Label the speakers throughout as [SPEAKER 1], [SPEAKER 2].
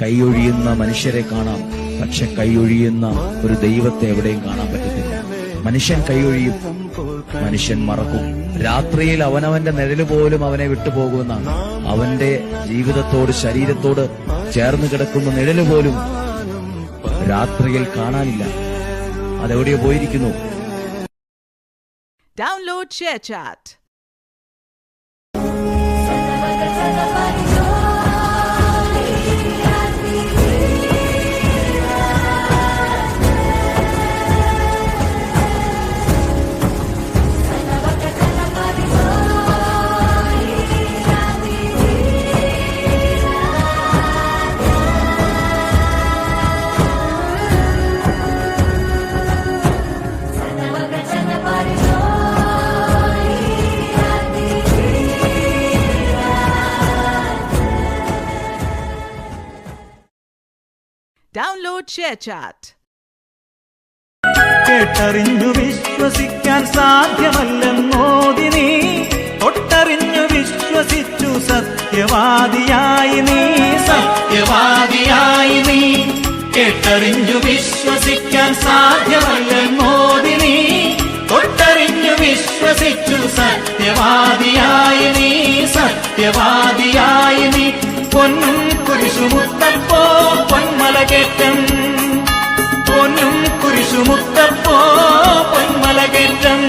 [SPEAKER 1] കൈയൊഴിയുന്ന മനുഷ്യരെ കാണാം, പക്ഷെ കൈയൊഴിയുന്ന ഒരു ദൈവത്തെ എവിടെയും കാണാൻ പറ്റത്തില്ല. മനുഷ്യൻ കൈയൊഴിയും, മനുഷ്യൻ മറക്കും. രാത്രിയിൽ അവനവന്റെ നിഴല് പോലും അവനെ വിട്ടുപോകുമെന്നാണ്. അവന്റെ ജീവിതത്തോട് ശരീരത്തോട് ചേർന്ന് കിടക്കുന്ന നിഴല് പോലും രാത്രിയിൽ കാണാനില്ല. അതെവിടെയോ പോയിരിക്കുന്നു.
[SPEAKER 2] Download ShareChat. Download ShareChat.
[SPEAKER 3] കേട്ടറിഞ്ഞു വിശ്വസിക്കാൻ സാധ്യമല്ലെന്നോതി നീ, തൊട്ടറിഞ്ഞു വിശ്വസിച്ചു സത്യവാദിയായി നീ, സത്യവാദിയായി നീ. കേട്ടറിഞ്ഞു വിശ്വസിക്കാൻ സാധ്യമല്ലെന്നോതി നീ, തൊട്ടറിഞ്ഞു വിശ്വസിച്ചു സത്യവാദിയായി നീ, സത്യവാദിയായി നീ. പൊന്നും കുരിശുമുത്തപ്പോ പൊന്മലകേറ്റം, പൊന്നും കുരിശുമുത്തപ്പോ പൊന്മലകേറ്റം.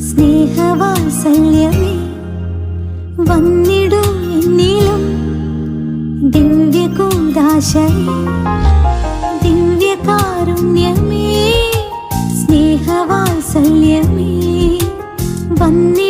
[SPEAKER 4] സ്നേഹവാത്സല്യമേ വന്നിടൂ എന്നിലും, ദിവ്യകൂദാശയേ ദിവ്യകാരുണ്യമേ, സ്നേഹവാത്സല്യമേ വന്നി